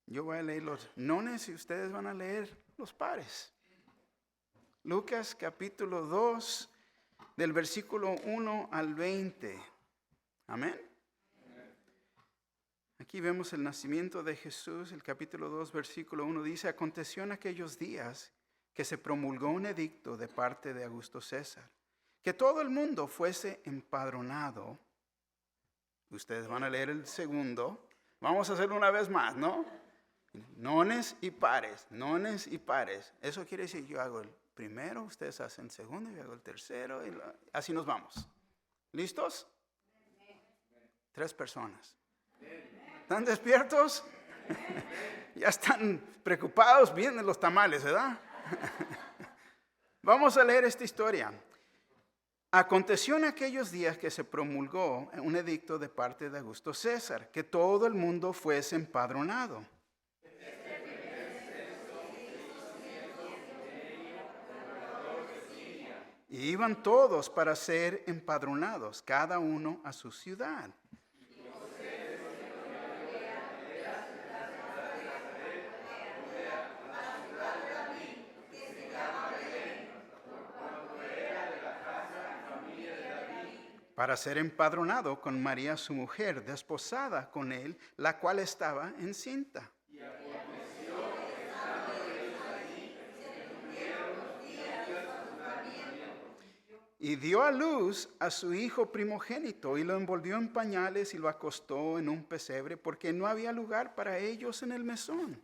Yo voy a leer los nones y ustedes van a leer los pares. Lucas capítulo 2, del versículo 1 al 20. Amén. Aquí vemos el nacimiento de Jesús. El capítulo 2, versículo 1 dice: aconteció en aquellos días que se promulgó un edicto de parte de Augusto César, que todo el mundo fuese empadronado. Ustedes van a leer el segundo. Vamos a hacerlo una vez más, ¿no? Nones y pares, nones y pares. Eso quiere decir, yo hago el primero, ustedes hacen el segundo, yo hago el tercero, y así nos vamos. ¿Listos? 3 personas. ¿Están despiertos? Ya están preocupados, vienen los tamales, ¿verdad? Vamos a leer esta historia. Aconteció en aquellos días que se promulgó un edicto de parte de Augusto César, que todo el mundo fuese empadronado. Y iban todos para ser empadronados, cada uno a su ciudad. Para ser empadronado con María su mujer, desposada con él, la cual estaba encinta. Y dio a luz a su hijo primogénito y lo envolvió en pañales y lo acostó en un pesebre porque no había lugar para ellos en el mesón.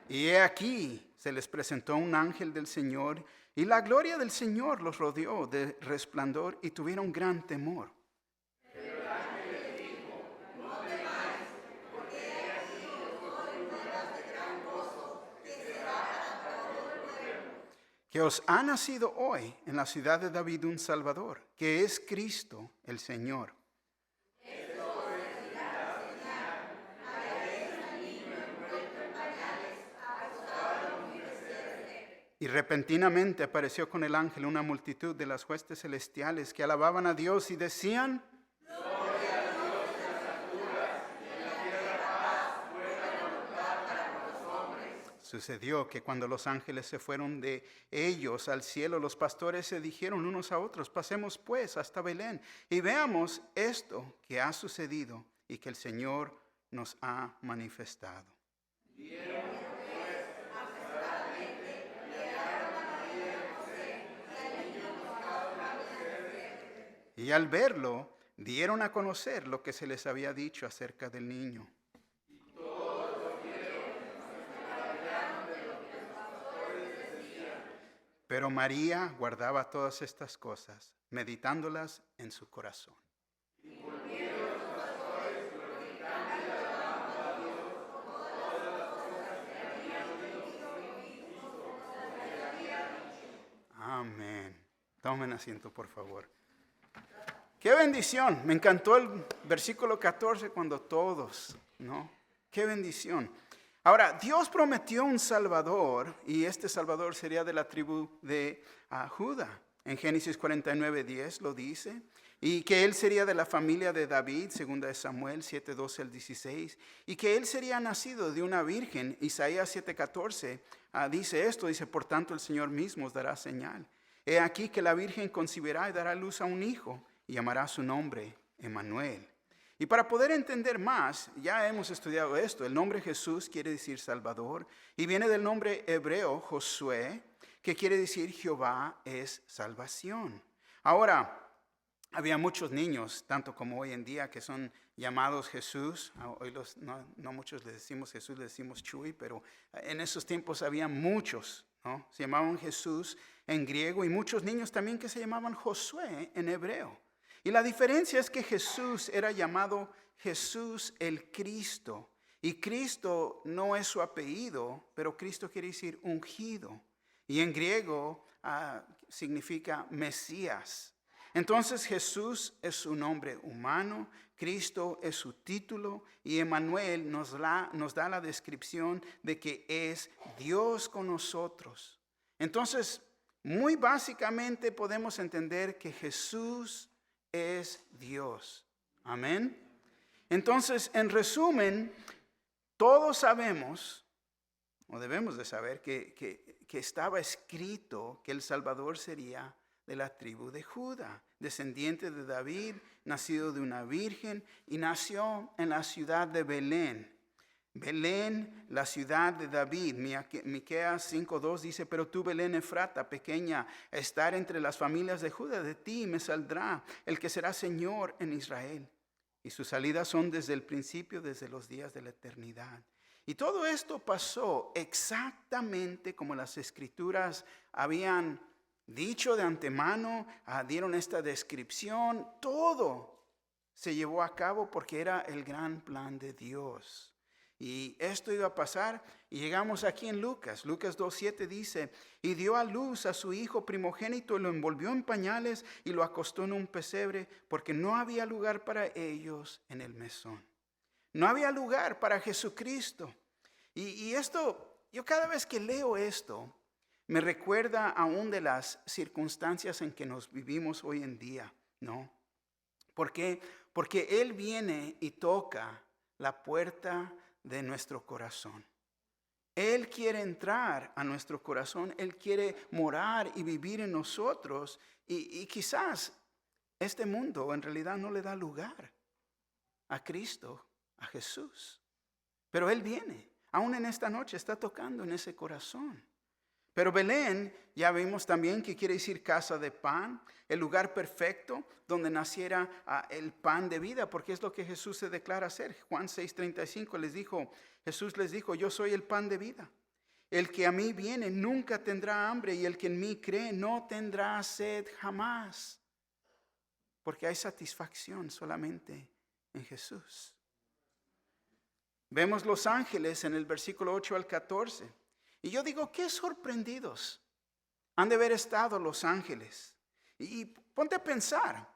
Y he aquí, se les presentó un ángel del Señor, y la gloria del Señor los rodeó de resplandor y tuvieron gran temor. Que os ha nacido hoy en la ciudad de David un Salvador, que es Cristo el Señor. Y repentinamente apareció con el ángel una multitud de las huestes celestiales que alababan a Dios y decían: Gloria a Dios en las alturas, y en la tierra paz, buena voluntad para con los hombres. Sucedió que cuando los ángeles se fueron de ellos al cielo, los pastores se dijeron unos a otros: pasemos pues hasta Belén y veamos esto que ha sucedido y que el Señor nos ha manifestado. Y al verlo, dieron a conocer lo que se les había dicho acerca del niño. Pero María guardaba todas estas cosas, meditándolas en su corazón. Amén. Tomen asiento, por favor. ¡Qué bendición! Me encantó el versículo 14 cuando todos, ¿no? ¡Qué bendición! Ahora, Dios prometió un Salvador y este Salvador sería de la tribu de Judá. En Génesis 49:10 lo dice. Y que él sería de la familia de David, segunda de Samuel 7:12 al 16. Y que él sería nacido de una virgen. Isaías 7:14 dice esto, dice: por tanto el Señor mismo os dará señal. He aquí que la virgen concebirá y dará luz a un hijo y llamará su nombre Emmanuel. Y para poder entender más, ya hemos estudiado esto. El nombre Jesús quiere decir Salvador y viene del nombre hebreo Josué, que quiere decir Jehová es salvación. Ahora, había muchos niños, tanto como hoy en día, que son llamados Jesús. Hoy no muchos les decimos Jesús, les decimos Chuy, pero en esos tiempos había muchos, ¿no? Se llamaban Jesús en griego y muchos niños también que se llamaban Josué en hebreo. Y la diferencia es que Jesús era llamado Jesús el Cristo. Y Cristo no es su apellido, pero Cristo quiere decir ungido. Y en griego significa Mesías. Entonces Jesús es su nombre humano, Cristo es su título y Emmanuel nos da la descripción de que es Dios con nosotros. Entonces, Muy básicamente podemos entender que Jesús es Dios. Amén. Entonces, en resumen, todos sabemos, o debemos de saber, que estaba escrito que el Salvador sería de la tribu de Judá, descendiente de David, nacido de una virgen, y nació en la ciudad de Belén. Belén, la ciudad de David. Miqueas 5:2 dice: pero tú, Belén Efrata, pequeña, a estar entre las familias de Judá, de ti me saldrá el que será Señor en Israel. Y sus salidas son desde el principio, desde los días de la eternidad. Y todo esto pasó exactamente como las Escrituras habían dicho de antemano, dieron esta descripción. Todo se llevó a cabo porque era el gran plan de Dios. Y esto iba a pasar, y llegamos aquí en Lucas. Lucas 2:7 dice: y dio a luz a su hijo primogénito, y lo envolvió en pañales y lo acostó en un pesebre, porque no había lugar para ellos en el mesón. No había lugar para Jesucristo. Y esto, yo cada vez que leo esto, me recuerda aún de las circunstancias en que nos vivimos hoy en día, ¿no? ¿Por qué? Porque Él viene y toca la puerta de nuestro corazón. Él quiere entrar a nuestro corazón. Él quiere morar y vivir en nosotros. Y quizás este mundo en realidad no le da lugar a Cristo, a Jesús. Pero Él viene. Aún en esta noche está tocando en ese corazón. Pero Belén, ya vimos también que quiere decir casa de pan, el lugar perfecto donde naciera el pan de vida, porque es lo que Jesús se declara ser. Juan 6:35 Jesús les dijo: yo soy el pan de vida. El que a mí viene nunca tendrá hambre, y el que en mí cree no tendrá sed jamás. Porque hay satisfacción solamente en Jesús. Vemos los ángeles en el versículo 8 al 14. Y yo digo, qué sorprendidos han de haber estado los ángeles. Y ponte a pensar,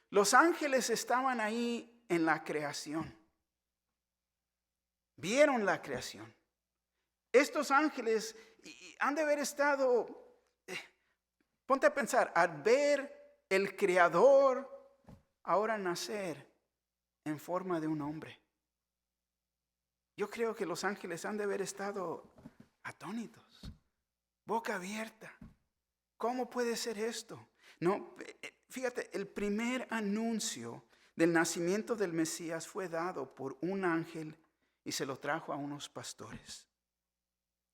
los ángeles estaban ahí en la creación. Vieron la creación. Estos ángeles han de haber estado, ponte a pensar, al ver el Creador ahora nacer en forma de un hombre. Yo creo que los ángeles han de haber estado atónitos, boca abierta. ¿Cómo puede ser esto? No, fíjate, el primer anuncio del nacimiento del Mesías fue dado por un ángel y se lo trajo a unos pastores.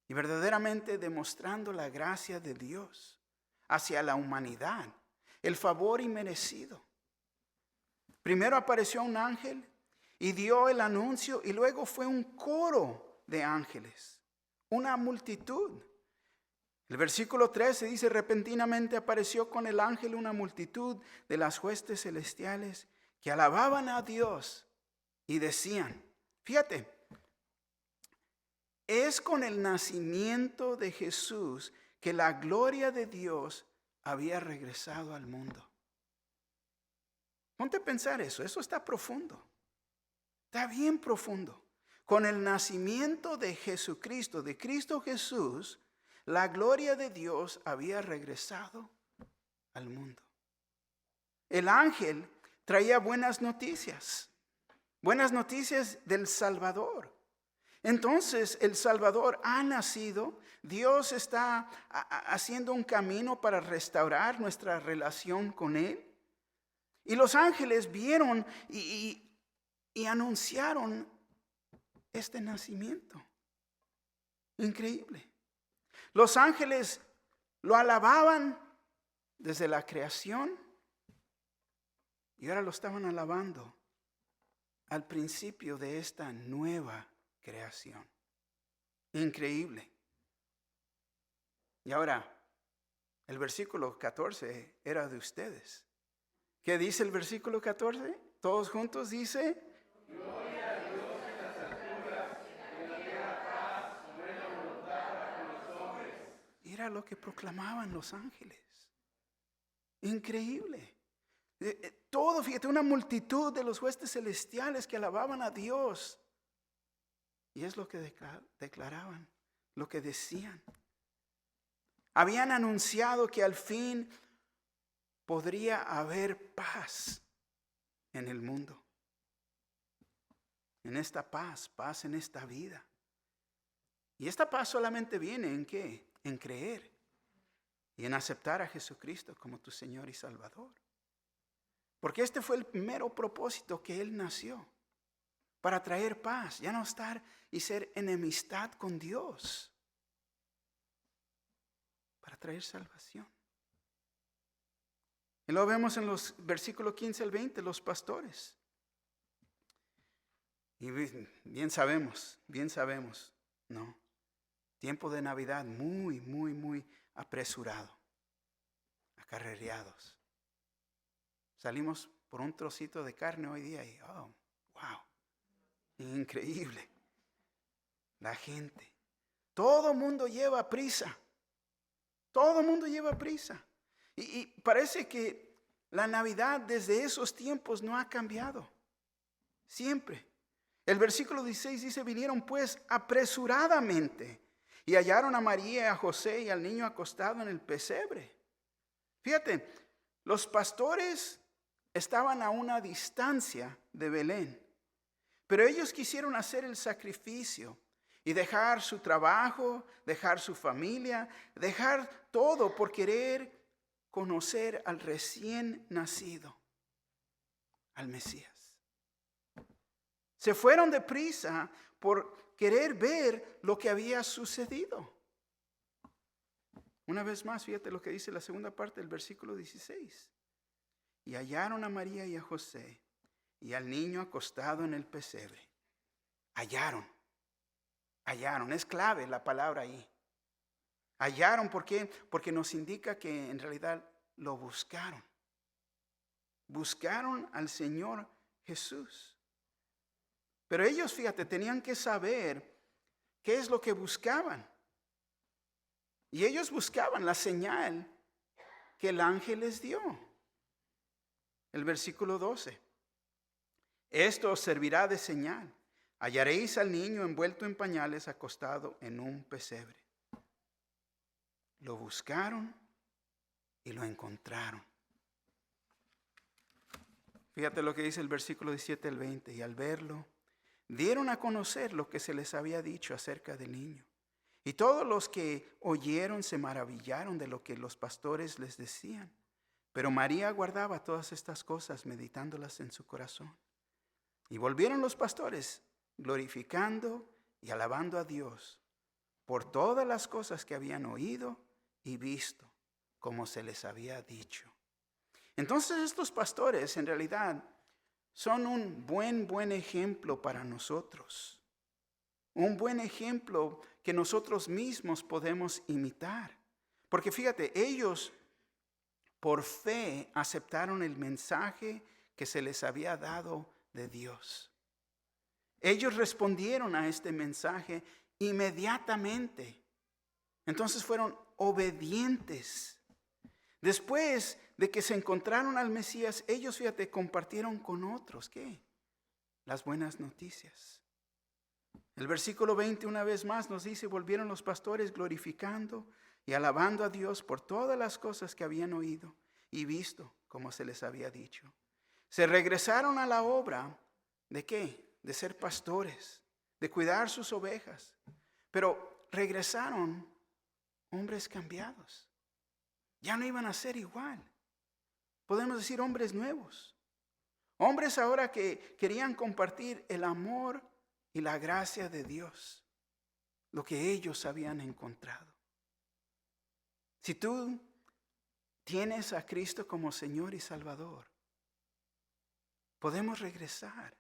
Y verdaderamente demostrando la gracia de Dios hacia la humanidad, el favor inmerecido. Primero apareció un ángel y dio el anuncio, y luego fue un coro de ángeles, una multitud. El versículo 13 dice: repentinamente apareció con el ángel una multitud de las huestes celestiales que alababan a Dios y decían, fíjate, es con el nacimiento de Jesús que la gloria de Dios había regresado al mundo. Ponte a pensar eso está profundo, está bien profundo. Con el nacimiento de Jesucristo, de Cristo Jesús, la gloria de Dios había regresado al mundo. El ángel traía buenas noticias del Salvador. Entonces el Salvador ha nacido. Dios está haciendo un camino para restaurar nuestra relación con Él. Y los ángeles vieron y anunciaron este nacimiento. Increíble. Los ángeles lo alababan desde la creación y ahora lo estaban alabando al principio de esta nueva creación. Increíble. Y ahora, el versículo 14 era de ustedes. ¿Qué dice el versículo 14? Todos juntos dice: gloria a Dios en las alturas, en la tierra paz, buena voluntad para los hombres. Era lo que proclamaban los ángeles. Increíble. Todo, fíjate, una multitud de los huestes celestiales que alababan a Dios. Y es lo que declaraban, lo que decían. Habían anunciado que al fin podría haber paz en el mundo. En esta paz, paz en esta vida. Y esta paz solamente viene ¿en qué? En creer y en aceptar a Jesucristo como tu Señor y Salvador. Porque este fue el mero propósito que Él nació. Para traer paz, ya no estar y ser enemistad con Dios. Para traer salvación. Y lo vemos en los versículos 15 al 20, los pastores. Y bien sabemos, ¿no? Tiempo de Navidad muy apresurado, acarreados. Salimos por un trocito de carne hoy día y, oh, wow, increíble. La gente, todo mundo lleva prisa, todo mundo lleva prisa. Y parece que la Navidad desde esos tiempos no ha cambiado, siempre. El versículo 16 dice, vinieron pues apresuradamente y hallaron a María, a José y al niño acostado en el pesebre. Fíjate, los pastores estaban a una distancia de Belén, pero ellos quisieron hacer el sacrificio y dejar su trabajo, dejar su familia, dejar todo por querer conocer al recién nacido, al Mesías. Se fueron deprisa por querer ver lo que había sucedido. Una vez más, fíjate lo que dice la segunda parte del versículo 16. Y hallaron a María y a José y al niño acostado en el pesebre. Hallaron. Es clave la palabra ahí. Hallaron, ¿por qué? Porque nos indica que en realidad lo buscaron. Buscaron al Señor Jesús. Pero ellos, fíjate, tenían que saber qué es lo que buscaban. Y ellos buscaban la señal que el ángel les dio. El versículo 12. Esto os servirá de señal. Hallaréis al niño envuelto en pañales acostado en un pesebre. Lo buscaron y lo encontraron. Fíjate lo que dice el versículo 17 al 20. Y al verlo, dieron a conocer lo que se les había dicho acerca del niño. Y todos los que oyeron se maravillaron de lo que los pastores les decían. Pero María guardaba todas estas cosas, meditándolas en su corazón. Y volvieron los pastores, glorificando y alabando a Dios por todas las cosas que habían oído y visto, como se les había dicho. Entonces estos pastores en realidad son un buen ejemplo para nosotros. Un buen ejemplo que nosotros mismos podemos imitar. Porque fíjate, ellos por fe aceptaron el mensaje que se les había dado de Dios. Ellos respondieron a este mensaje inmediatamente. Entonces fueron obedientes. Después de que se encontraron al Mesías, ellos, fíjate, compartieron con otros, ¿qué? Las buenas noticias. El versículo 20 una vez más nos dice, volvieron los pastores glorificando y alabando a Dios por todas las cosas que habían oído y visto, como se les había dicho. Se regresaron a la obra ¿de qué? De ser pastores, de cuidar sus ovejas. Pero regresaron hombres cambiados. Ya no iban a ser igual. Podemos decir hombres nuevos. Hombres ahora que querían compartir el amor y la gracia de Dios. Lo que ellos habían encontrado. Si tú tienes a Cristo como Señor y Salvador, podemos regresar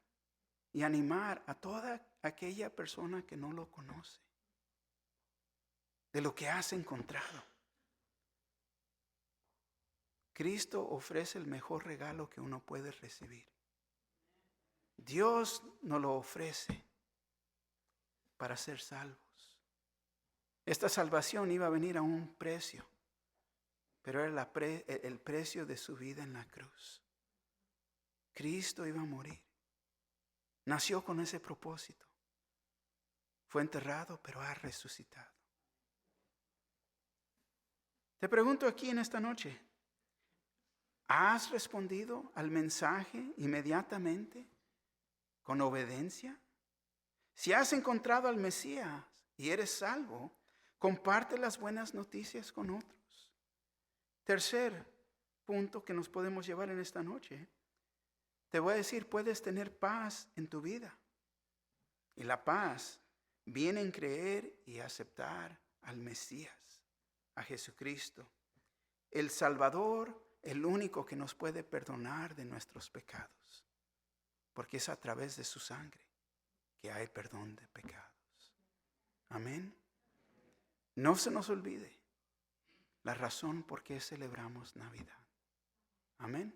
y animar a toda aquella persona que no lo conoce de lo que has encontrado. Cristo ofrece el mejor regalo que uno puede recibir. Dios nos lo ofrece para ser salvos. Esta salvación iba a venir a un precio, pero era el precio de su vida en la cruz. Cristo iba a morir. Nació con ese propósito. Fue enterrado, pero ha resucitado. Te pregunto aquí en esta noche, ¿has respondido al mensaje inmediatamente con obediencia? Si has encontrado al Mesías y eres salvo, comparte las buenas noticias con otros. Tercer punto que nos podemos llevar en esta noche. Te voy a decir, puedes tener paz en tu vida. Y la paz viene en creer y aceptar al Mesías, a Jesucristo, el Salvador, el único que nos puede perdonar de nuestros pecados, porque es a través de su sangre que hay perdón de pecados. Amén. No se nos olvide la razón por qué celebramos Navidad. Amén.